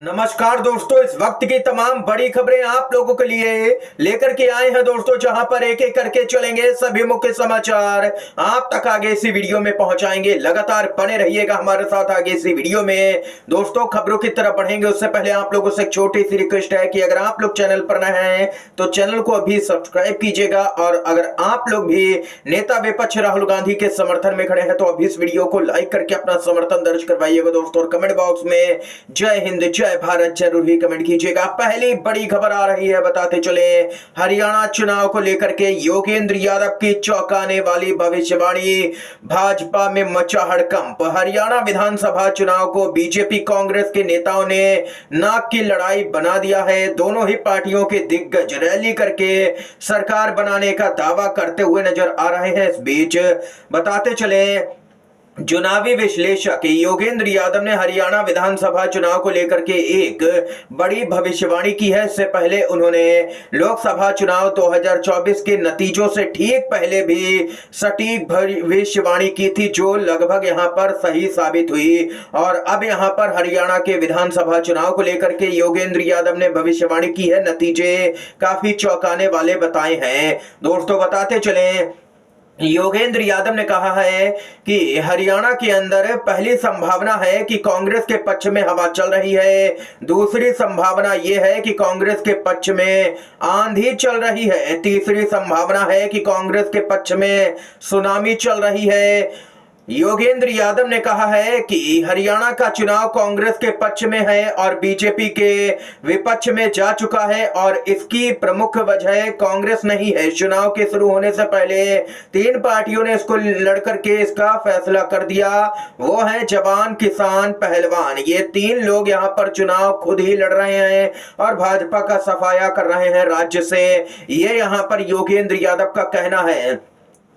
नमस्कार दोस्तों, इस वक्त की तमाम बड़ी खबरें आप लोगों के लिए लेकर के आए हैं दोस्तों, जहां पर एक एक करके चलेंगे सभी मुख्य समाचार आप तक आगे इसी वीडियो में पहुंचाएंगे। लगातार बने रहिएगा हमारे साथ आगे इसी वीडियो में। दोस्तों, खबरों की तरफ बढ़ेंगे उससे पहले आप लोगों से एक छोटी सी रिक्वेस्ट है कि अगर आप लोग चैनल पर नए हैं तो चैनल को अभी सब्सक्राइब कीजिएगा, और अगर आप लोग भी नेता विपक्ष राहुल गांधी के समर्थन में खड़े हैं तो अभी इस वीडियो को लाइक करके अपना समर्थन दर्ज करवाइएगा दोस्तों, और कमेंट बॉक्स में जय हिंद जय भारत जरूर ही कमेंट कीजिएगा। पहली बड़ी खबर आ रही है, बताते चले हरियाणा चुनाव को लेकर के योगेंद्र यादव की चौंकाने वाली भविष्यवाणी, भाजपा में मचा हड़कंप। हरियाणा विधानसभा चुनाव को बीजेपी कांग्रेस के नेताओं ने नाक की लड़ाई बना दिया है। दोनों ही पार्टियों के दिग्गज रैली करके सरकार बनाने का दावा करते हुए नजर आ रहे हैं। इस बीच बताते चले चुनावी विश्लेषक योगेंद्र यादव ने हरियाणा विधानसभा चुनाव को लेकर के एक बड़ी भविष्यवाणी की है। इससे पहले उन्होंने लोकसभा चुनाव 2024 के नतीजों से ठीक पहले भी सटीक भविष्यवाणी की थी, जो लगभग यहां पर सही साबित हुई। और अब यहां पर हरियाणा के विधानसभा चुनाव को लेकर के योगेंद्र यादव ने भविष्यवाणी की है। नतीजे काफी चौंकाने वाले बताए हैं दोस्तों। बताते चले योगेंद्र यादव ने कहा है कि हरियाणा के अंदर पहली संभावना है कि कांग्रेस के पक्ष में हवा चल रही है। दूसरी संभावना यह है कि कांग्रेस के पक्ष में आंधी चल रही है। तीसरी संभावना है कि कांग्रेस के पक्ष में सुनामी चल रही है। योगेंद्र यादव ने कहा है कि हरियाणा का चुनाव कांग्रेस के पक्ष में है और बीजेपी के विपक्ष में जा चुका है, और इसकी प्रमुख वजह कांग्रेस नहीं है। चुनाव के शुरू होने से पहले तीन पार्टियों ने इसको लड़कर के इसका फैसला कर दिया। वो है जवान, किसान, पहलवान। ये तीन लोग यहाँ पर चुनाव खुद ही लड़ रहे हैं और भाजपा का सफाया कर रहे हैं राज्य से। ये यहाँ पर योगेंद्र यादव का कहना है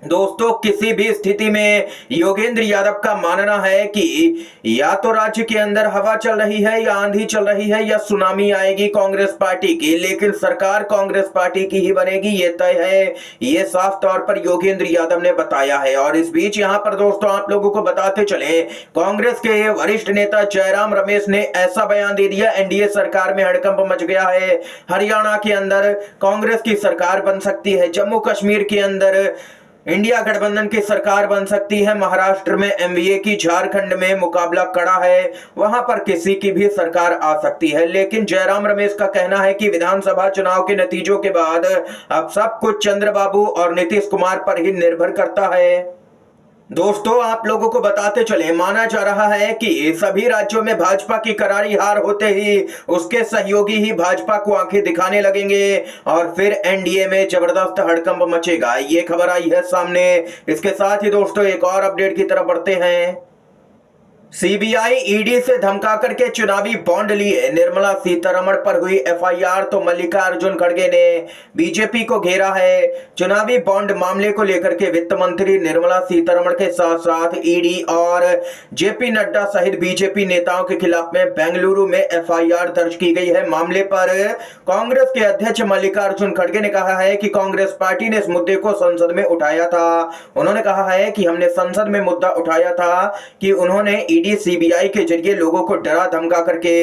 दोस्तों। किसी भी स्थिति में योगेंद्र यादव का मानना है कि या तो राज्य के अंदर हवा चल रही है, या आंधी चल रही है, या सुनामी आएगी कांग्रेस पार्टी की, लेकिन सरकार कांग्रेस पार्टी की ही बनेगी, ये तय है। ये साफ तौर पर योगेंद्र यादव ने बताया है। और इस बीच यहां पर दोस्तों आप लोगों को बताते चले, कांग्रेस के वरिष्ठ नेता जयराम रमेश ने ऐसा बयान दे दिया, एनडीए सरकार में हड़कंप मच गया है। हरियाणा के अंदर कांग्रेस की सरकार बन सकती है। जम्मू कश्मीर के अंदर इंडिया गठबंधन की सरकार बन सकती है। महाराष्ट्र में एमवीए की, झारखंड में मुकाबला कड़ा है, वहां पर किसी की भी सरकार आ सकती है। लेकिन जयराम रमेश का कहना है कि विधानसभा चुनाव के नतीजों के बाद अब सब कुछ चंद्रबाबू और नीतीश कुमार पर ही निर्भर करता है। दोस्तों, आप लोगों को बताते चले, माना जा रहा है कि सभी राज्यों में भाजपा की करारी हार होते ही उसके सहयोगी ही भाजपा को आंखें दिखाने लगेंगे और फिर एनडीए में जबरदस्त हड़कंप मचेगा। ये खबर आई है सामने। इसके साथ ही दोस्तों एक और अपडेट की तरफ बढ़ते हैं। सीबीआई ईडी से धमका करके चुनावी बॉन्ड लिए, निर्मला सीतारमण पर हुई एफआईआर तो मल्लिकार्जुन खड़गे ने बीजेपी को घेरा है। चुनावी बॉन्ड मामले को लेकर के वित्त मंत्री निर्मला सीतारमण के साथ साथ ईडी और जेपी नड्डा सहित बीजेपी नेताओं के खिलाफ में बेंगलुरु में एफआईआर दर्ज की गई है। मामले पर कांग्रेस के अध्यक्ष मल्लिकार्जुन खड़गे ने कहा है कि कांग्रेस पार्टी ने इस मुद्दे को संसद में उठाया था। उन्होंने कहा है कि हमने संसद में मुद्दा उठाया था कि उन्होंने ईडी सीबीआई के जरिए लोगों को डरा धमका करके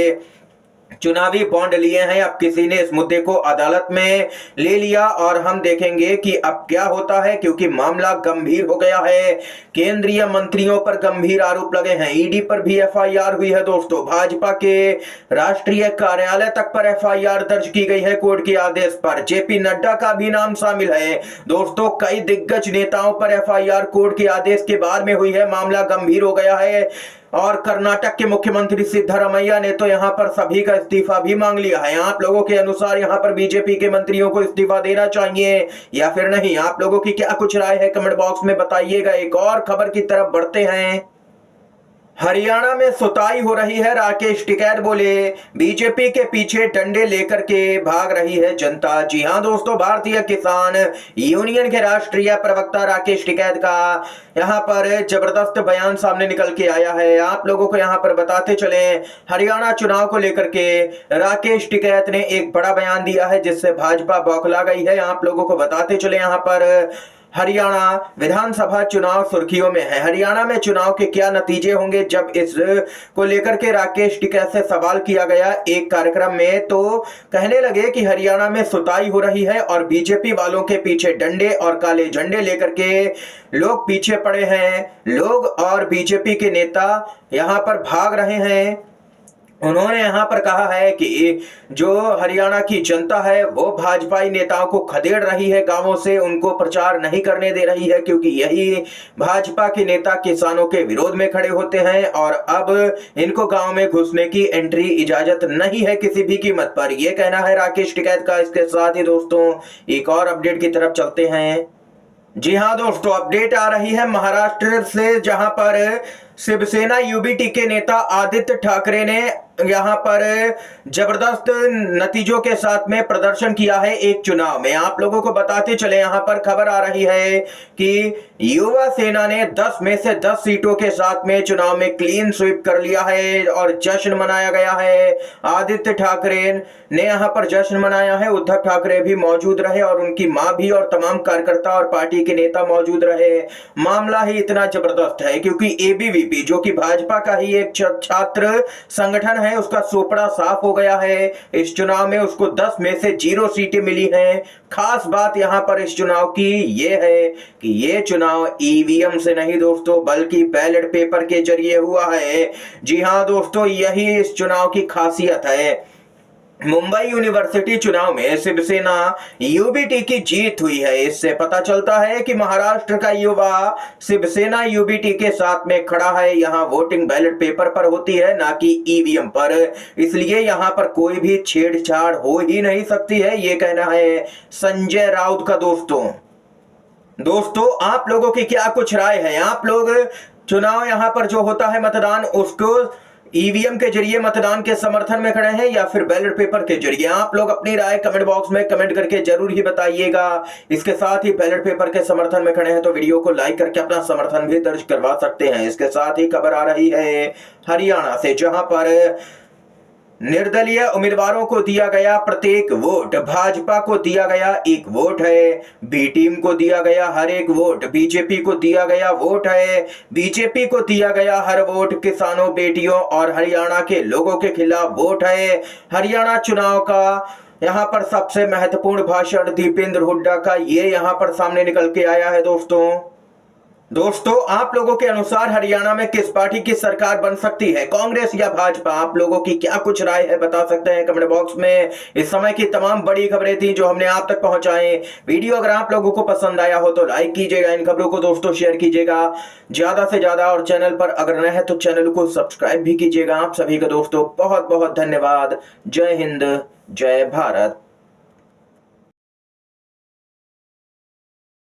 चुनावी बॉन्ड लिए हैं। अब किसी ने इस मुद्दे को अदालत में ले लिया और हम देखेंगे कि अब क्या होता है, क्योंकि मामला गंभीर हो गया है। केंद्रीय मंत्रियों पर गंभीर आरोप लगे हैं। ईडी पर भी एफआईआर हुई है दोस्तों। भाजपा के राष्ट्रीय कार्यालय तक पर एफआईआर दर्ज की गई है कोर्ट के आदेश पर। जेपी नड्डा का भी नाम शामिल है दोस्तों। कई दिग्गज नेताओं पर एफआईआर कोर्ट के आदेश के बाद में हुई है। मामला गंभीर हो गया है और कर्नाटक के मुख्यमंत्री सिद्धरामैया ने तो यहां पर सभी का इस्तीफा भी मांग लिया है। आप लोगों के अनुसार यहां पर बीजेपी के मंत्रियों को इस्तीफा देना चाहिए या फिर नहीं? आप लोगों की क्या कुछ राय है, कमेंट बॉक्स में बताइएगा। एक और खबर की तरफ बढ़ते हैं। हरियाणा में सुताई हो रही है। राकेश टिकैत बोले, बीजेपी के पीछे डंडे लेकर के भाग रही है जनता। जी हां दोस्तों, भारतीय किसान यूनियन के राष्ट्रीय प्रवक्ता राकेश टिकैत का यहां पर जबरदस्त बयान सामने निकल के आया है। आप लोगों को यहां पर बताते चले, हरियाणा चुनाव को लेकर के राकेश टिकैत ने एक बड़ा बयान दिया है जिससे भाजपा बौखला गई है। आप लोगों को बताते चले, यहां पर हरियाणा विधानसभा चुनाव सुर्खियों में है। हरियाणा में चुनाव के क्या नतीजे होंगे, जब इस को लेकर के राकेश टिकैत से सवाल किया गया एक कार्यक्रम में, तो कहने लगे कि हरियाणा में सुताई हो रही है और बीजेपी वालों के पीछे डंडे और काले झंडे लेकर के लोग पीछे पड़े हैं। लोग और बीजेपी के नेता यहां पर भाग रहे हैं। उन्होंने यहां पर कहा है कि जो हरियाणा की जनता है वो भाजपाई नेताओं को खदेड़ रही है, गांवों से उनको प्रचार नहीं करने दे रही है, क्योंकि यही भाजपा के नेता किसानों के विरोध में खड़े होते हैं और अब इनको गांव में घुसने की एंट्री इजाजत नहीं है किसी भी कीमत पर। यह कहना है राकेश टिकैत का। इसके साथ ही दोस्तों एक और अपडेट की तरफ चलते हैं। जी हां दोस्तों, अपडेट आ रही है महाराष्ट्र से, जहां पर शिवसेना यूबीटी के नेता आदित्य ठाकरे ने यहां पर जबरदस्त नतीजों के साथ में प्रदर्शन किया है एक चुनाव में। आप लोगों को बताते चले, यहां पर खबर आ रही है कि युवा सेना ने 10 में से 10 सीटों के साथ में चुनाव में क्लीन स्वीप कर लिया है और जश्न मनाया गया है। आदित्य ठाकरे ने यहां पर जश्न मनाया है। उद्धव ठाकरे भी मौजूद रहे और उनकी मां भी और तमाम कार्यकर्ता और पार्टी के नेता मौजूद रहे। मामला ही इतना जबरदस्त है क्योंकि एबीवीपी जो कि भाजपा का ही एक छात्र संगठन है, उसका सोपड़ा साफ हो गया है। इस चुनाव में उसको 10 में से 0 सीटें मिली हैं। खास बात यहां पर इस चुनाव की यह है कि यह चुनाव ईवीएम से नहीं दोस्तों, बल्कि बैलेट पेपर के जरिए हुआ है। जी हां दोस्तों, यही इस चुनाव की खासियत है। मुंबई यूनिवर्सिटी चुनाव में शिवसेना यूबीटी की जीत हुई है। इससे पता चलता है कि महाराष्ट्र का युवा शिवसेना यूबीटी के साथ में खड़ा है। यहां वोटिंग बैलेट पेपर पर होती है, ना कि ईवीएम पर, इसलिए यहां पर कोई भी छेड़छाड़ हो ही नहीं सकती है, ये कहना है संजय राउत का। दोस्तों आप लोगों की क्या कुछ राय है? आप लोग चुनाव यहां पर जो होता है मतदान, उसको ईवीएम के जरिए मतदान के समर्थन में खड़े हैं या फिर बैलेट पेपर के जरिए? आप लोग अपनी राय कमेंट बॉक्स में कमेंट करके जरूर ही बताइएगा। इसके साथ ही बैलेट पेपर के समर्थन में खड़े हैं तो वीडियो को लाइक करके अपना समर्थन भी दर्ज करवा सकते हैं। इसके साथ ही खबर आ रही है हरियाणा से, जहां पर निर्दलीय उम्मीदवारों को दिया गया प्रत्येक वोट, भाजपा को दिया गया 1 वोट है, बी टीम को दिया गया हर 1 वोट, बीजेपी को दिया गया वोट है, बीजेपी को दिया गया हर वोट, किसानों, बेटियों और हरियाणा के लोगों के खिलाफ वोट है। हरियाणा चुनाव का यहां पर सबसे महत्वपूर्ण भाषण दीपेंद्र हुड्डा का ये यहां पर सामने निकल के आया है। दोस्तों आप लोगों के अनुसार हरियाणा में किस पार्टी की सरकार बन सकती है, कांग्रेस या भाजपा? आप लोगों की क्या कुछ राय है बता सकते हैं कमेंट बॉक्स में। इस समय की तमाम बड़ी खबरें थी जो हमने आप तक पहुंचाएं। वीडियो अगर आप लोगों को पसंद आया हो तो लाइक कीजिएगा, इन खबरों को दोस्तों शेयर कीजिएगा ज्यादा से ज्यादा, और चैनल पर अगर नए हैं तो चैनल को सब्सक्राइब भी कीजिएगा। आप सभी का दोस्तों बहुत बहुत धन्यवाद। जय हिंद, जय भारत।